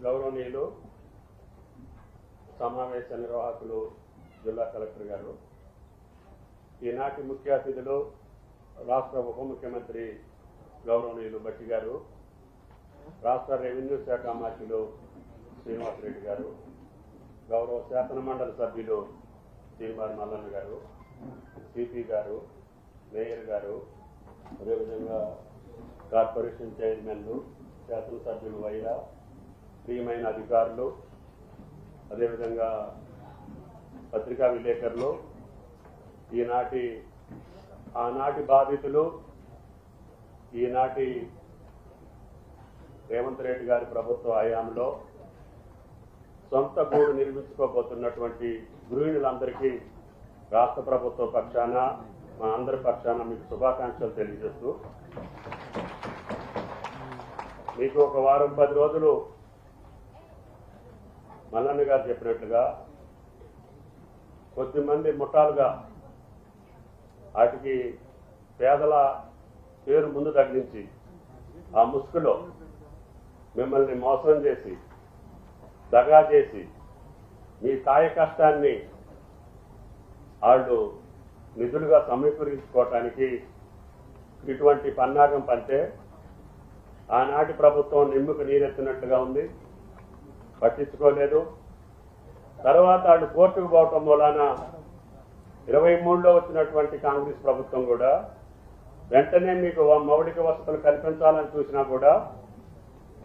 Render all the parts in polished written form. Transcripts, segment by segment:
గౌరవనీయులు సమావేశ నిర్వాహకులు జిల్లా కలెక్టర్ గారు, ఈనాటి ముఖ్య అతిథులు రాష్ట్ర ఉప ముఖ్యమంత్రి గౌరవనీయులు బట్టి గారు, రాష్ట్ర రెవెన్యూ శాఖ మంత్రులు శ్రీనివాసరెడ్డి గారు, గౌరవ శాసన మండలి సభ్యులు శ్రీమారి మల్లన్న గారు, సిపి గారు, మేయర్ గారు, అదేవిధంగా కార్పొరేషన్ చైర్మన్లు, శాసనసభ్యులు వైరా, ప్రియమైన అధికారులు, అదేవిధంగా పత్రికా విలేకరులు, ఆనాటి బాధితులు, ఈనాటి రేవంత్ రెడ్డి గారి ప్రభుత్వ హయాంలో సొంత గూడు నిర్మించుకోబోతున్నటువంటి గృహిణులందరికీ రాష్ట్ర ప్రభుత్వ పక్షాన, మా అందరి పక్షాన మీకు శుభాకాంక్షలు తెలియజేస్తూ, మీకు ఒక వారం 10 రోజులు మల్లన్న గారు చెప్పినట్లుగా కొద్దిమంది ముఠాలుగా వాటికి పేదల పేరు ముందు తగిలించి ఆ ముసుగులో మిమ్మల్ని మోసం చేసి దగా చేసి మీ కాయ కష్టాన్ని వాళ్ళు నిధులుగా సమీకరించుకోవటానికి ఇటువంటి పన్నాగం పంటే ఆనాటి ప్రభుత్వం నిమ్ముకు నీరెత్తినట్టుగా ఉంది, పట్టించుకోలేదు. తర్వాత వాళ్ళు కోర్టుకు పోవటం మూలాన 23లో వచ్చినటువంటి కాంగ్రెస్ ప్రభుత్వం కూడా వెంటనే మీకు మౌలిక వసతులు కల్పించాలని చూసినా కూడా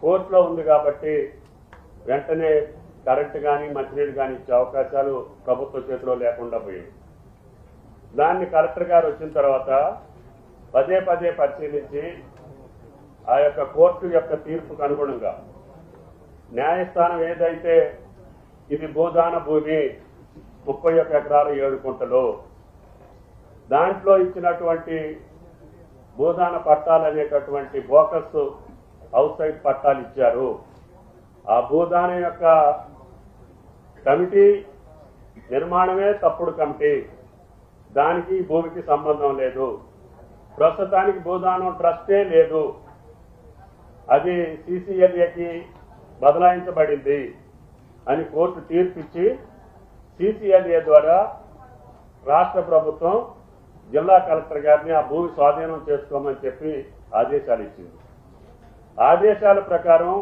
కోర్టులో ఉంది కాబట్టి వెంటనే కరెంటు కానీ మంచినీళ్ళు కానీ ఇచ్చే అవకాశాలు ప్రభుత్వ చేతిలో లేకుండా పోయింది. దాన్ని కలెక్టర్ గారు వచ్చిన తర్వాత పదే పరిశీలించి ఆ యొక్క కోర్టు యొక్క తీర్పుకు అనుగుణంగా న్యాయస్థానం ఏదైతే ఇది భూదాన భూమి 31 ఎకరాలు 7 గుంటలు, దాంట్లో ఇచ్చినటువంటి భూదాన పట్టాలు అనేటటువంటి బోకస్ హౌస్ సైడ్ పట్టాలు ఇచ్చారు. ఆ భూదానం యొక్క కమిటీ నిర్మాణమే తప్పుడు కమిటీ, దానికి భూమికి సంబంధం లేదు. ప్రస్తుతానికి భూదానం ట్రస్టే లేదు, అది CCLAకి బదలాయించబడింది అని కోర్టు తీర్పిచ్చి CCLA ద్వారా రాష్ట్ర ప్రభుత్వం జిల్లా కలెక్టర్ గారిని ఆ భూమి స్వాధీనం చేసుకోమని చెప్పి ఆదేశాలు ఇచ్చింది. ఆదేశాల ప్రకారం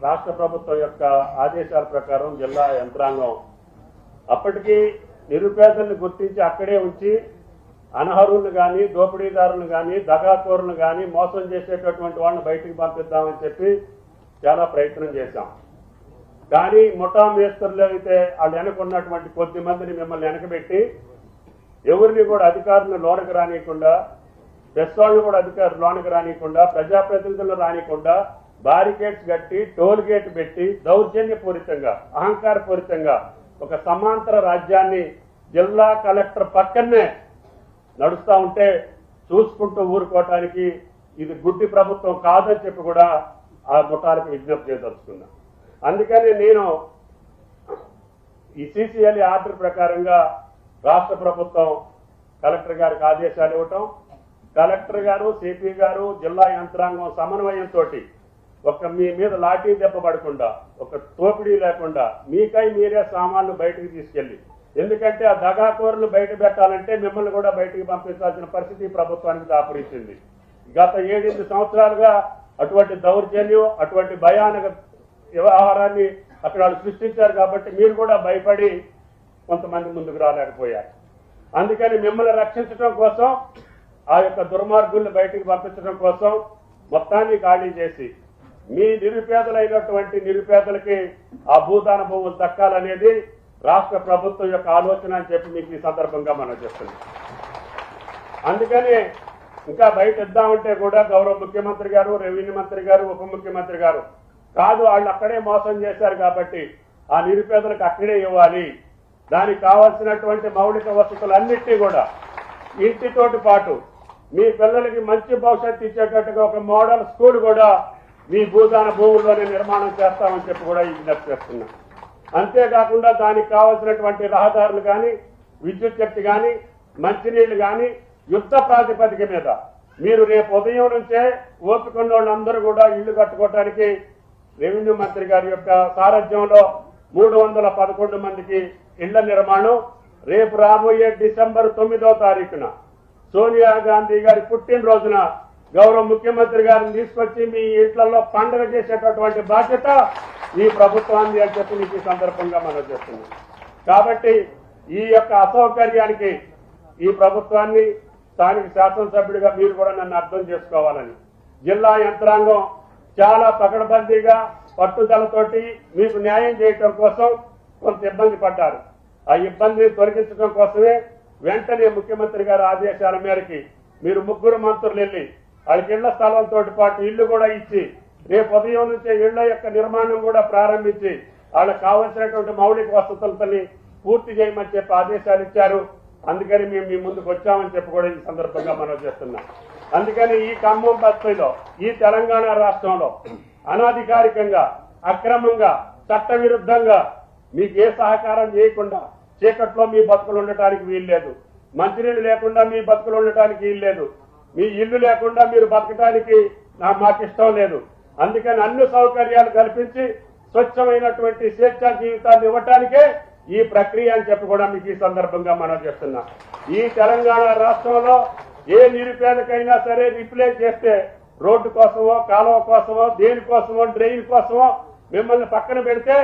రాష్ట్ర ప్రభుత్వం యొక్క ఆదేశాల ప్రకారం జిల్లా యంత్రాంగం అప్పటికీ నిరుపేదలను గుర్తించి అక్కడే ఉంచి అనర్హులను కానీ, దోపిడీదారులను కానీ, దగాకోరులను కానీ, మోసం చేసేటటువంటి వాళ్ళని బయటికి పంపిద్దామని చెప్పి చాలా ప్రయత్నం చేశాం. కానీ ముఠా మేస్తరులు అయితే వాళ్ళు వెనకున్నటువంటి కొద్ది మందిని మిమ్మల్ని వెనకబెట్టి ఎవరిని కూడా అధికారులను లోనకు రానియకుండా, ప్రెస్ వాళ్ళని కూడా అధికారులు లోనకు రానియకుండా, ప్రజాప్రతినిధులను రానియకుండా బారికేడ్స్ కట్టి టోల్ గేట్ పెట్టి దౌర్జన్యపూరితంగా, అహంకారపూరితంగా ఒక సమాంతర రాజ్యాన్ని జిల్లా కలెక్టర్ పక్కనే నడుస్తూ ఉంటే చూసుకుంటూ ఊరుకోవటానికి ఇది గుడ్డి ప్రభుత్వం కాదని చెప్పి కూడా ఆ ముఠాలకు విజ్ఞప్తి చేయదలుచుకున్నా. అందుకని నేను ఈ CCLA ఆర్డర్ ప్రకారంగా రాష్ట్ర ప్రభుత్వం కలెక్టర్ గారికి ఆదేశాలు ఇవ్వటం, కలెక్టర్ గారు, సిపి గారు, జిల్లా యంత్రాంగం సమన్వయంతో ఒక మీ మీద లాఠీ దెబ్బ పడకుండా, ఒక తోపిడీ లేకుండా మీకై మీరే సామాన్లు బయటకు తీసుకెళ్లి, ఎందుకంటే ఆ దగాకోరులు బయట పెట్టాలంటే మిమ్మల్ని కూడా బయటికి పంపించాల్సిన పరిస్థితి ప్రభుత్వానికి దాపురించింది. గత 7-8 సంవత్సరాలుగా అటువంటి దౌర్జన్యం, అటువంటి భయానక వ్యవహారాన్ని అక్కడ వాళ్ళు సృష్టించారు. కాబట్టి మీరు కూడా భయపడి కొంతమంది ముందుకు రాలేకపోయారు. అందుకని మిమ్మల్ని రక్షించడం కోసం, ఆ యొక్క దుర్మార్గుల్ని బయటికి పంపించడం కోసం మొత్తాన్ని ఖాళీ చేసి మీ నిరుపేదలైనటువంటి నిరుపేదలకి ఆ భూదాన భూములు దక్కాలనేది రాష్ట్ర ప్రభుత్వం యొక్క ఆలోచన అని చెప్పి మీకు ఈ సందర్భంగా మనం చెప్తున్నాం. అందుకని ఇంకా బయట ఇద్దామంటే కూడా గౌరవ ముఖ్యమంత్రి గారు, రెవెన్యూ మంత్రి గారు, ఉప ముఖ్యమంత్రి గారు కాదు, వాళ్ళు అక్కడే మోసం చేశారు కాబట్టి ఆ నిరుపేదలకు అక్కడే ఇవ్వాలి, దానికి కావాల్సినటువంటి మౌలిక వసతులన్నింటినీ కూడా ఇంటితోటి పాటు మీ పిల్లలకి మంచి భవిష్యత్తు ఇచ్చేటట్టుగా ఒక మోడల్ స్కూల్ కూడా మీ భూదాన భూముల్లోనే నిర్మాణం చేస్తామని చెప్పి కూడా విజ్ఞప్తి చేస్తున్నాం. అంతేకాకుండా దానికి కావాల్సినటువంటి రహదారులు కానీ, విద్యుత్ శక్తి కానీ, మంచినీళ్లు కానీ యుద్ధ ప్రాతిపదిక మీద మీరు రేపు ఉదయం నుంచే ఓపిక ఉన్న వాళ్ళందరూ కూడా ఇళ్లు కట్టుకోవడానికి రెవెన్యూ మంత్రి గారి యొక్క సారథ్యంలో 311 మందికి ఇళ్ల నిర్మాణం రేపు రాబోయే డిసెంబర్ 9వ తారీఖున సోనియా గాంధీ గారి పుట్టినరోజున గౌరవ ముఖ్యమంత్రి గారిని తీసుకొచ్చి మీ ఇంట్లలో పండుగ చేసేటటువంటి బాధ్యత ఈ ప్రభుత్వాన్ని అని చెప్పి మీకు ఈ సందర్భంగా మనం చేస్తున్నాం. కాబట్టి ఈ యొక్క అసౌకర్యానికి ఈ ప్రభుత్వాన్ని స్థానిక శాసనసభ్యుడిగా మీరు కూడా నన్ను అర్థం చేసుకోవాలని జిల్లా యంత్రాంగం చాలా పకడ్బందీగా పట్టుదలతోటి మీకు న్యాయం చేయటం కోసం కొంత ఇబ్బంది పడ్డారు. ఆ ఇబ్బందిని తొలగించడం కోసమే వెంటనే ముఖ్యమంత్రి గారి ఆదేశాల మేరకి మీరు 3 మంత్రులు వెళ్లి వాళ్ళకి ఇళ్ల స్థలంతో పాటు ఇళ్లు కూడా ఇచ్చి రేపు ఉదయం నుంచే ఇళ్ల యొక్క నిర్మాణం కూడా ప్రారంభించి వాళ్ళకి కావలసినటువంటి మౌలిక వసతులని పూర్తి చేయమని చెప్పి ఆదేశాలు ఇచ్చారు. అందుకని మేము మీ ముందుకు వచ్చామని చెప్పి కూడా ఈ సందర్భంగా మనం చేస్తున్నాం. అందుకని ఈ ఖమ్మం బస్తీలో ఈ తెలంగాణ రాష్ట్రంలో అనాధికారికంగా అక్రమంగా చట్టవిరుద్ధంగా మీకు ఏ సహకారం చేయకుండా చీకట్లో మీ బతుకులు ఉండటానికి వీల్లేదు. మంచినీళ్ళు లేకుండా మీ బతుకులు ఉండటానికి వీల్లేదు. మీ ఇల్లు లేకుండా మీరు బతకటానికి మాకు ఇష్టం లేదు. అందుకని అన్ని సౌకర్యాలు కల్పించి స్వచ్ఛమైనటువంటి స్వేచ్ఛా జీవితాన్ని ఇవ్వటానికే ఈ ప్రక్రియ అని చెప్పి కూడా మీకు ఈ సందర్భంగా మనం చేస్తున్నాం. ఈ తెలంగాణ రాష్ట్రంలో ఏ నిరుపేదకైనా సరే రిప్లేస్ చేస్తే రోడ్డు కోసమో కాలువ కోసమో దేనికోసమో డ్రైన్ కోసమో మిమ్మల్ని పక్కన పెడితే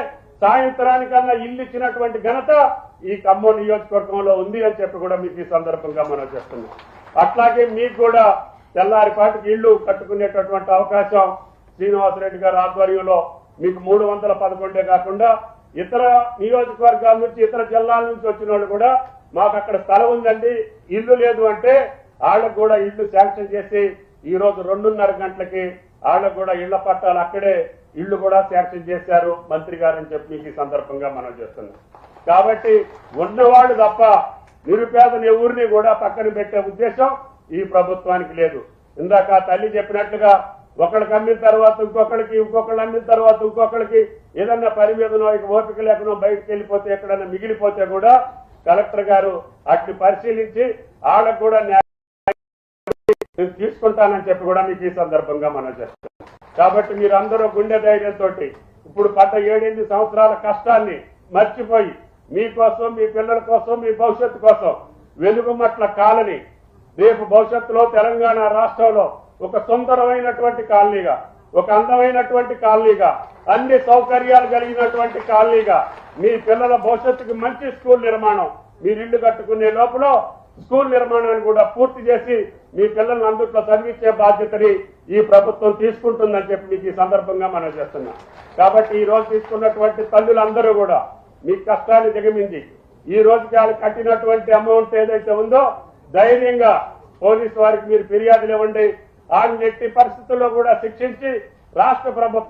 సాయంత్రానికన్నా ఇల్లు ఇచ్చినటువంటి ఘనత ఈ ఖమ్మం నియోజకవర్గంలో ఉంది అని చెప్పి కూడా మీకు ఈ సందర్భంగా మనం చేస్తున్నాం. అట్లాగే మీకు కూడా తెల్లారిపాటికి ఇళ్లు కట్టుకునేటటువంటి అవకాశం శ్రీనివాసరెడ్డి గారి ఆధ్వర్యంలో మీకు 311 కాకుండా ఇతర నియోజకవర్గాల నుంచి ఇతర జిల్లాల నుంచి వచ్చిన వాళ్ళు కూడా మాకు అక్కడ స్థలం ఉందండి ఇల్లు లేదు అంటే వాళ్ళకు కూడా ఇల్లు శాంక్షన్ చేసి ఈ రోజు 2:30 గంటలకి వాళ్ళకు కూడా ఇళ్ల పట్టాలు అక్కడే ఇళ్లు కూడా శాంక్షన్ చేశారు మంత్రి గారు అని చెప్పి మీకు ఈ సందర్భంగా మనం చేస్తున్నాం. కాబట్టి ఉన్నవాడు తప్ప నిరుపేదని ఎవరిని కూడా పక్కన పెట్టే ఉద్దేశం ఈ ప్రభుత్వానికి లేదు. ఇందాక తల్లి చెప్పినట్లుగా ఒకళ్ళకి అమ్మిన తర్వాత ఇంకొకళ్ళకి ఇంకొకళ్ళు అమ్మిన తర్వాత ఇంకొకళ్ళకి ఏదన్నా పని మీదనో ఇక ఓపిక లేకనో బయటకు వెళ్ళిపోతే ఎక్కడన్నా మిగిలిపోతే కూడా కలెక్టర్ గారు అట్ని పరిశీలించి వాళ్ళకు కూడా న్యాయం తీసుకుంటానని చెప్పి కూడా మీకు ఈ సందర్భంగా మనం చేస్తాం. కాబట్టి మీరందరూ గుండె ధైర్యంతో ఇప్పుడు పడ్డ 7-8 సంవత్సరాల కష్టాన్ని మర్చిపోయి మీకోసం మీ పిల్లల కోసం మీ భవిష్యత్తు కోసం వెలుగుమట్ల కాలనీ రేపు భవిష్యత్తులో తెలంగాణ రాష్ట్రంలో ఒక సుందరమైనటువంటి కాలనీగా ఒక అందమైనటువంటి కాలనీగా అన్ని సౌకర్యాలు కలిగినటువంటి కాలనీగా మీ పిల్లల భవిష్యత్తుకి మంచి స్కూల్ నిర్మాణం మీరు ఇల్లు కట్టుకునే లోపల స్కూల్ నిర్మాణాన్ని కూడా పూర్తి చేసి మీ పిల్లల్ని అందుట్లో చదివించే బాధ్యతని ఈ ప్రభుత్వం తీసుకుంటుందని చెప్పి మీకు ఈ సందర్భంగా మనం చేస్తున్నాం. కాబట్టి ఈ రోజు తీసుకున్నటువంటి తల్లులందరూ కూడా మీ కష్టాన్ని దిగమింది ఈ రోజుకి వాళ్ళు కట్టినటువంటి అమౌంట్ ఏదైతే ఉందో ధైర్యంగా పోలీసు వారికి మీరు ఫిర్యాదులు ఇవ్వండి. వాళ్ళని ఎట్టి పరిస్థితుల్లో కూడా శిక్షించి రాష్ట్ర ప్రభుత్వం